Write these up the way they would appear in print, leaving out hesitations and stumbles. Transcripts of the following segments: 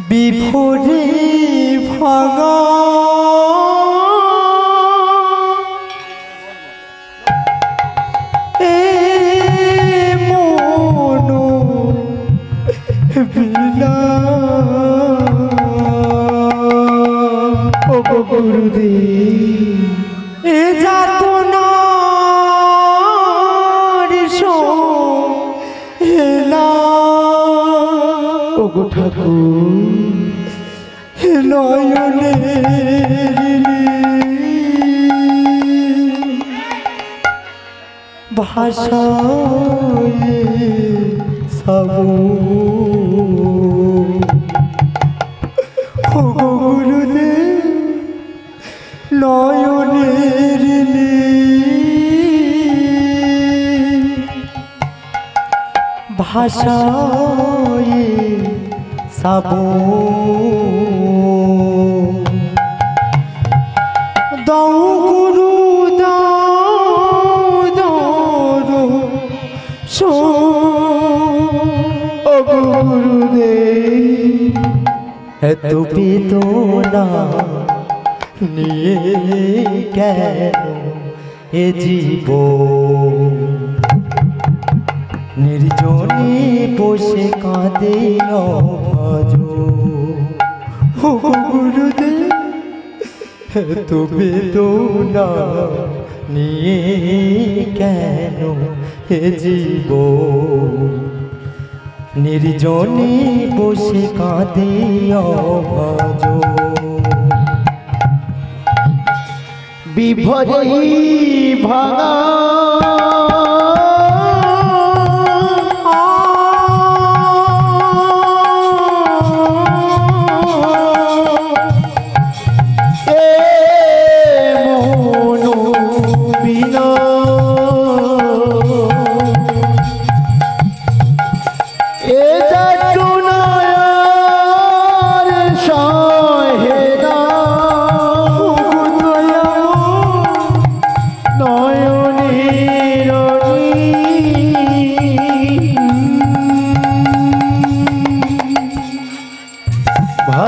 বিভোরে ভাঙা এ মন বিলা ও গুরুদেব এ যাতনার হেলা ও গো ঠাকুর নয়নে ভাষায় সাবু ও গো গুরুদেব নয়নের ভাষায় সাবু দাও গুরু দাও ও গুরুদেব এত বেদনা নিয়ে কেন এ জীবন নির্জনে বসে কাঁদে অভাজ ও গুরুদেব এত বেদনা নিয়ে কেন এ জীবন নির্জনে বসে কাঁদে অভাজ বিভোরে ভাঙা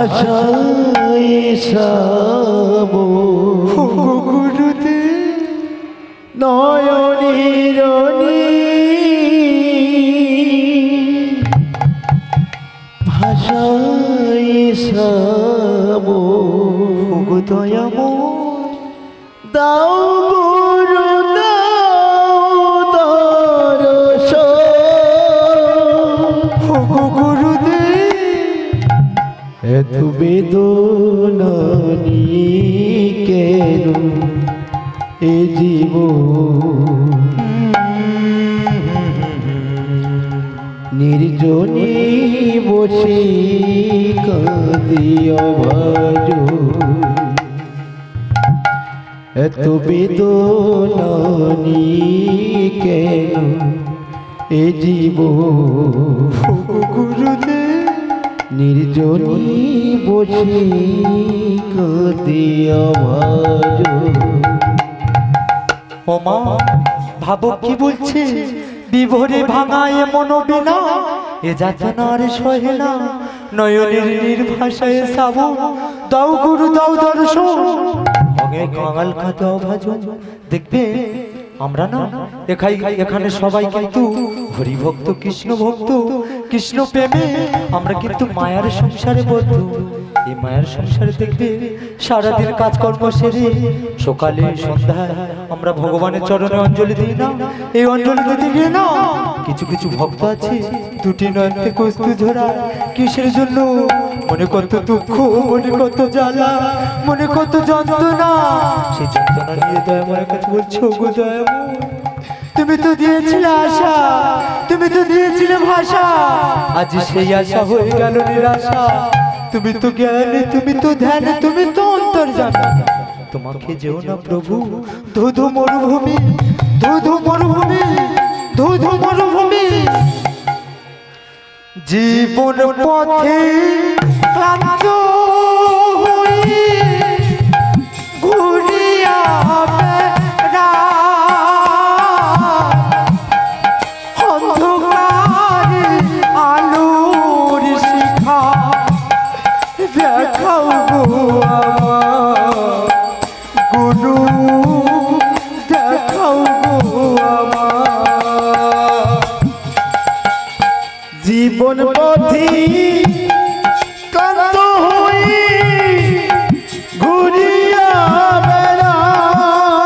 ভাষায় সব গুরুদেব নয়নের ভাষায় সব দয়াম দাও গুরু দাও দরস এত বেদনা নিয়ে কেন এ জীবন নির্জনে বসে কাঁদিয়া ভাজ এত বেদনা নিয়ে কেন এ জীবন গুরুদেব নির্জনে বসে কাঁদিয়া ভাজ ও মা ভাবো কি বলছে বিভোরে ভাঙা এ মনোবিনা এ যাতনার সহে না নয়নের নির্ভাষায় সাবু দাও গুরু দাও দর্শন অগে কাঙাল খাতে অভাজ দেখবে আমরা না এখানে সবাই কিন্তু হরি ভক্ত কৃষ্ণ ভক্ত কৃষ্ণ প্রেমে আমরা কিন্তু মায়ার সংসারে বদ্ধ এই মায়ার সংসারে দেখবে সারাদিন কাজকর্ম সেরে সকালে সন্ধ্যায় আমরা ভগবানের চরণে অঞ্জলি দিই না এই অঞ্জলি দিতে গিয়ে না কিছু কিছু ভক্ত আছে দুটি নয়ন থেকে অশ্রু ঝরা কিসের জন্য মনে কত দুঃখ মনে কত জ্বালা মনে কত যন্ত্রণা সেই যন্ত্রণা নিয়ে দয়াময়ের কাছে বলছো গো দয়াময় তুমি তো দিয়েছিলে আশা তুমি তো দিয়েছিলে ভাষা আজ সেই আশা হয়ে গেল নিরাশা তুমি তো জ্ঞানী তুমি তো ধ্যানে তুমি তো অন্তর্যামী তোমাকে যেও না প্রভু ধুধু মরুভূমি ধুধু মরুভূমি ধুধু মরুভূমি জীবন পথে ক্লান্ত হয়ে ঘুরিয়া অন্ধকারে আলোর শিখা দেখাও গো আমার গুরু দেখাও গো আমার জীবন পথি কান্ত হই ঘুরিয়া বেড়াই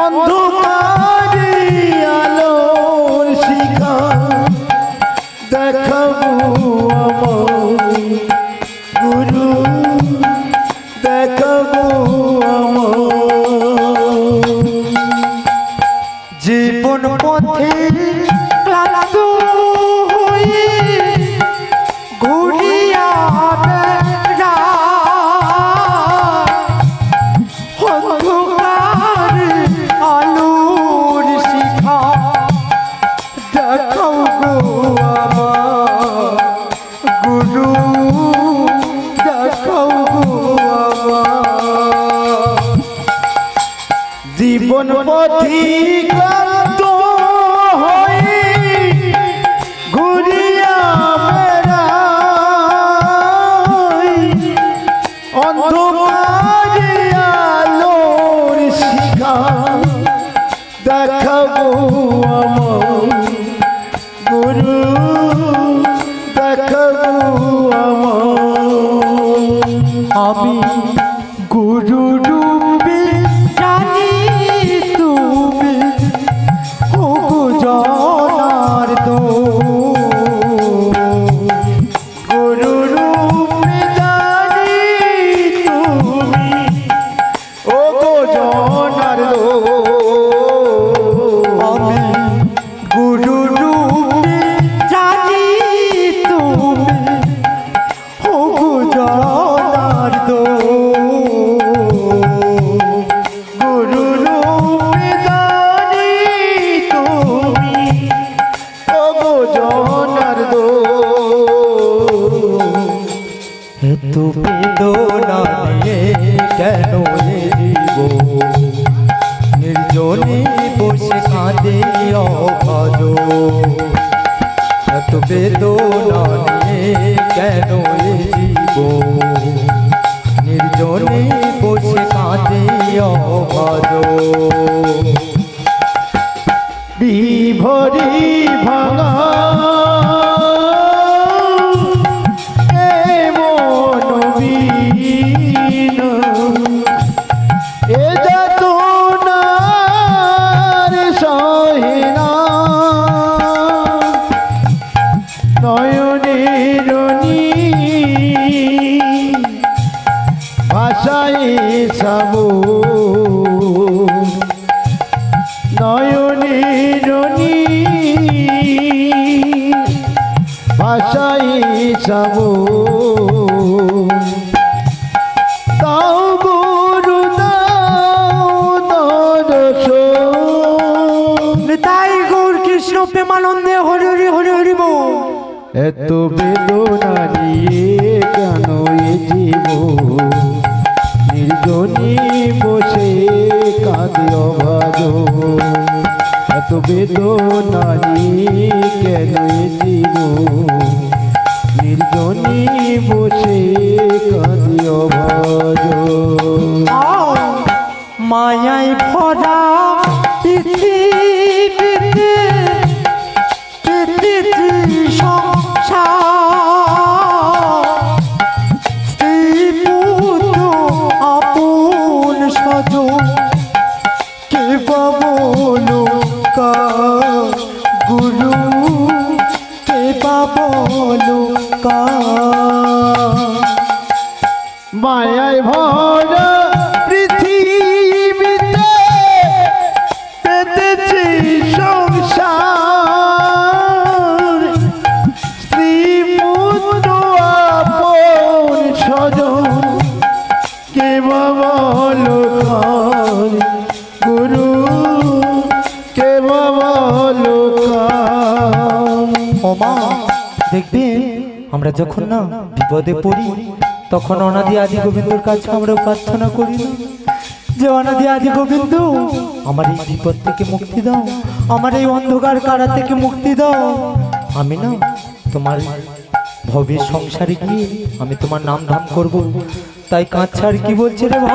অন্ধকারে আলোর শিখা দেখাবো আমার গুরু দেখাবো আমার জীবন পথে ক্লান্ত হয়ে ঘুরিয়া বেড়াই অন্ধকার আলোর শিখা দেখাও গো আমার গুরু দেখাও গো আমার জীবন পথি ক্লান্ত হয়ে ঘুরিয়া বেড়াই অন্ধকারে আলোর শিখা দেখাবো আমার গুরু দেখাবো আমার আমি গুরু রূপে জানি তুমি ও গো জনার্দন গুরু রূপে জানি তুমি ও গো জনার্দন আমি গুরু রূপে জানি তুমি ও গো জনার্দন গুরু রূপে জানি তুমি ও গো জনার্দন এত বেদনা নিয়ে কেন এ জীব নির্জনে বসে কাঁদে অভাজ এত বেদনা নিয়ে কেন এ জীব নির্জনে বসে কাঁদে অভাজ বিভরি ভাঙা এ মন বীণ এ যাতনার সহে না নয়নের ভাষায় সাবো নয়নের ভাষায় সাবো তাও গুরু দাও দর্শন তাই গৌর কৃষ্ণ প্রেমানন্দে হরি হরি হরি হরি বল এত বেদনা নিয়ে কেন এ জীব নির্জনে বসে কাঁদে অভাজ এত বেদনা নিয়ে কেন এ জীব নির্জনে বসে কাঁদে অভাজ মায়ায় ভরা পৃথিবীতে পৃথিবী সংসার স্ত্রী পুত্র আপন স্বজন কে বা বলো কার গুরু কে বা বলো কার মায়ায় ভরা পৃথিবীতে পেতেছি সংসার স্ত্রী পুত্র আপন স্বজন কে বা বলো কার গুরু কে বা বলো কার ওমা দেখবে আমরা যখন না বিপদে পড়ি তখন অনাদি আদি গোবিন্দর কাছে আমরা প্রার্থনা করি না যে অনাদি আদি গোবিন্দ আমার এই বিপদ থেকে মুক্তি দাও, আমার এই অন্ধকার কারা থেকে মুক্তি দাও। আমি না তোমার ভবের সংসারে গিয়ে আমি তোমার নাম ধাম করব, তাই কাঁচার কি বলছে রে ভাই?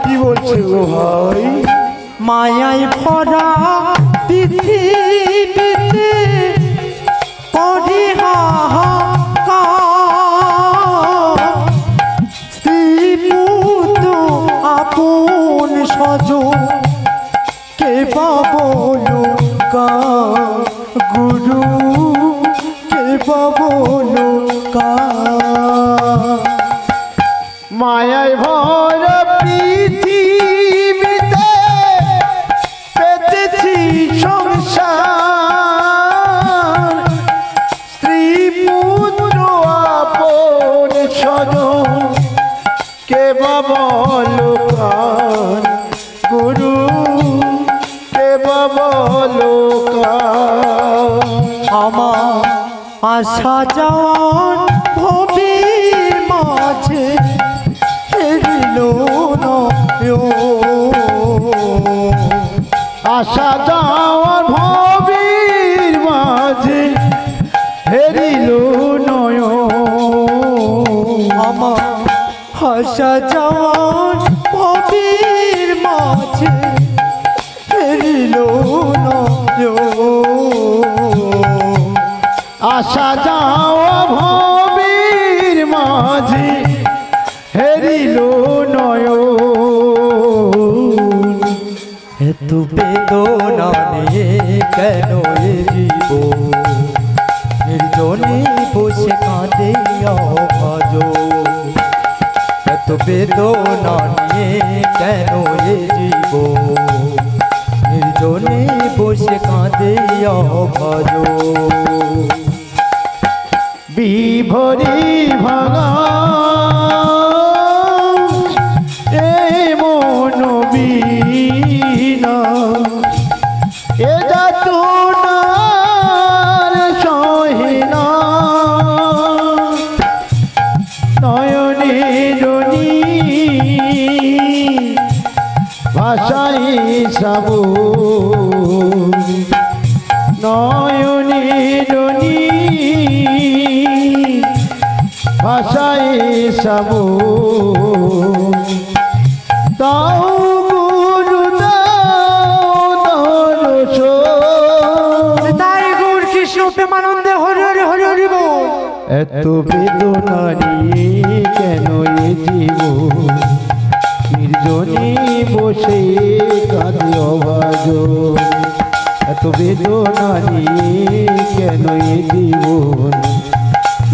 কি বলছে গো ভাই? মায়ায় ভরা পৃথিবীতে করি হাহাকার, স্ত্রী পুত্র আপন স্বজন কে বলো কা, গুরু কে বলো কা। মায়ায় ভরা পৃথিবীতে পেতেছি সংসার, স্ত্রী পুত্র আপন স্বজন কে বলো কার, গুরু কে বলো কার। আমার আশা যাওয়ার ভবির মাঝে ফিরল আশা যাওয়ার ভবির মাঝে হেরিল নয়। আমার আশা যাওয়ার ভবির মাঝে ফিরল আশা যাওয়া ভবির মাঝে হেরিল নয়। এত বেদনা নিয়ে কেন এ জীব, নির্জনে বসে কাঁদে আজ। এত বেদনা নিয়ে কেন এ জীব, নির্জনে বসে কাঁদে আজ। বিভরি ভাঙা এ মন বীণা, এ যাতনার সহিনা, নয়নের ভাষাই শ্রাবণ, নয়নের ভাষাই শ্রাবণ। তাও গুরু দাও দর্শন, তাই গৌর কৃষ্ণ প্রেমানন্দে হরি হরি হরি হরি বল। এত বেদনা নিয়ে কেন এ জীবন, নির্জনে বসে কাঁদে অভাজ। এত বেদনা নিয়ে কেন এ জীবন,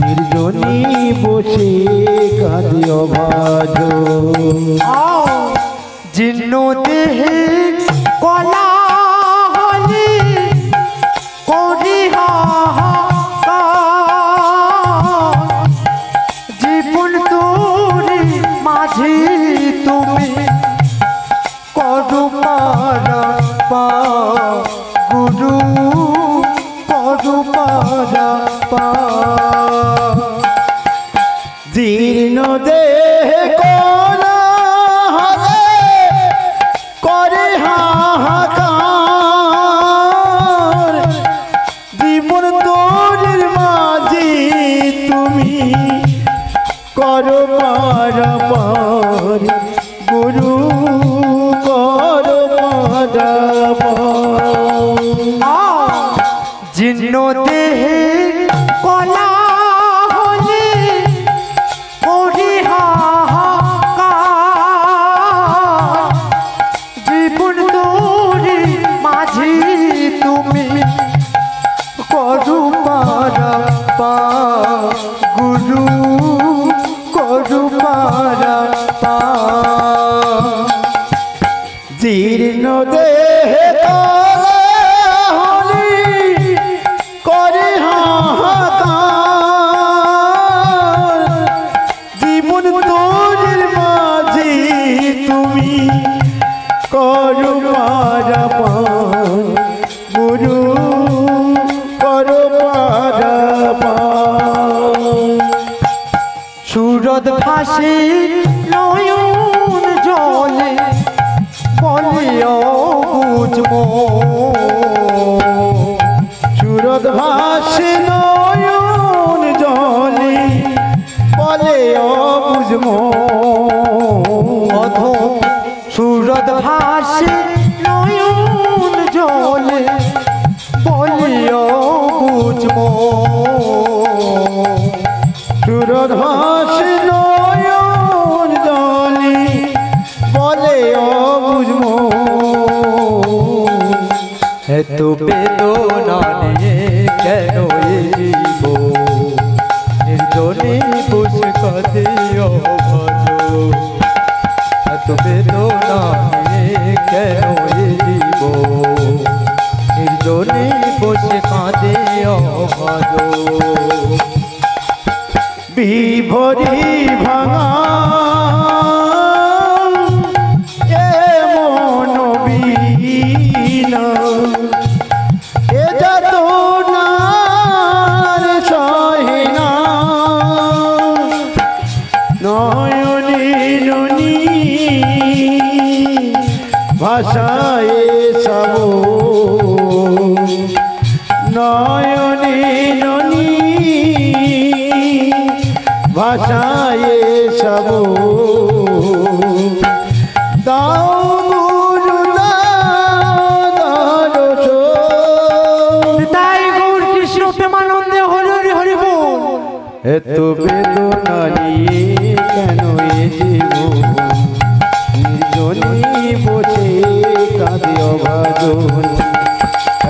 নির্জনে বসে কাঁদে অভাজ। জীর্ণ দেহে কলা হলি করি হাহাকার, জীবন তোরে মাঝে তুমি করো পারাপা, গুরু করো পারাপা। জীর্ণ দেহে কলা হলে করে হাহাকার, জীবন তোরের মাঝে তুমি করো পারাপার, গুরু করো পারাপার। জীর্ণ দেহে কলা হলে করি হাহাকার, জীবন তোরে মাঝে তুমি করো পারাপা, গুরু করো পারাপা। জীর্ণ দেহে কলা হলি করে হাহাকার, জীবন তোরের মাঝে তুমি করো পারাপার, গুরু করো পারাপার। সুরত ভাসে নয়ন জলে বলে বুঝবো, সুরত ভাসে নয়ন জলে বলে অবুঝ মন অধম সুরত ভাসে নয়ন জলে বলিও বুঝমো সুরত ভাসে নয়ন জলে বলে অবুঝ মন এত বেদনা নিয়ে কেন এ জীবন নির্জনে বসে কাঁদে অভজ এত বেদনা নিয়ে কেন এ জীবন নির্জনে বসে কাঁদে অভজ বিভরি ভাঙা এ মন বীণা এ যত নার সহে না নয়নে ননি ভাষায় সব নয়নে ননি ভাষায় সব দাও গুরু দর্শ তাই গৌর কৃষ্ণ প্রেমানন্দে হরি হরি বল এত বেদনা নিয়ে কেন এ জীবন নির্জনে বসে কাঁদে অভাজন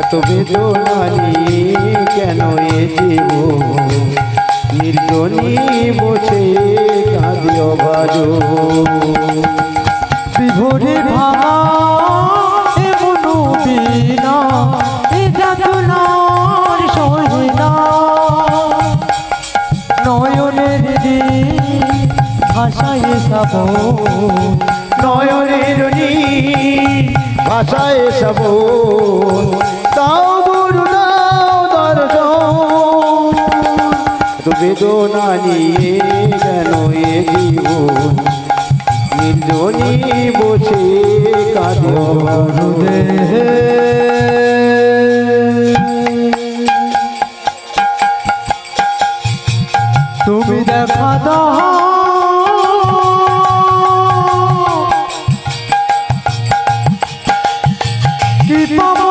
এত বেদনা নিয়ে কেন এ জীবন নির্জনে বসে কাঁদে অভাজন বিভোরে ভাঙা এ মনো বীণা এ যাতনার সহে না নয়নের ভাষায় সব নয়নের ভাষায় সব তাও গুরু দাও দর্শন তো বেদনা নিয়ে কেন এ জীবন নির্জনে বসে কাঁদে তুমি দেখা দাও কি পাবো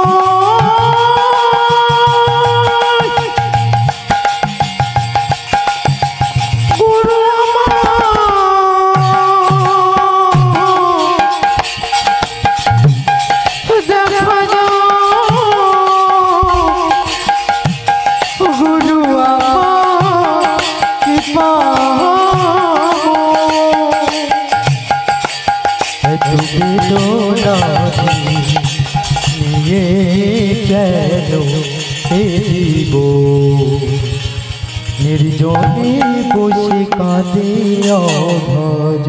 গুরু আমার দেখা দাও গুরু আমার কি পাবো তুমি দোলা নিয়ে কেন এব নির্জনে বসে কাঁদে অভজ।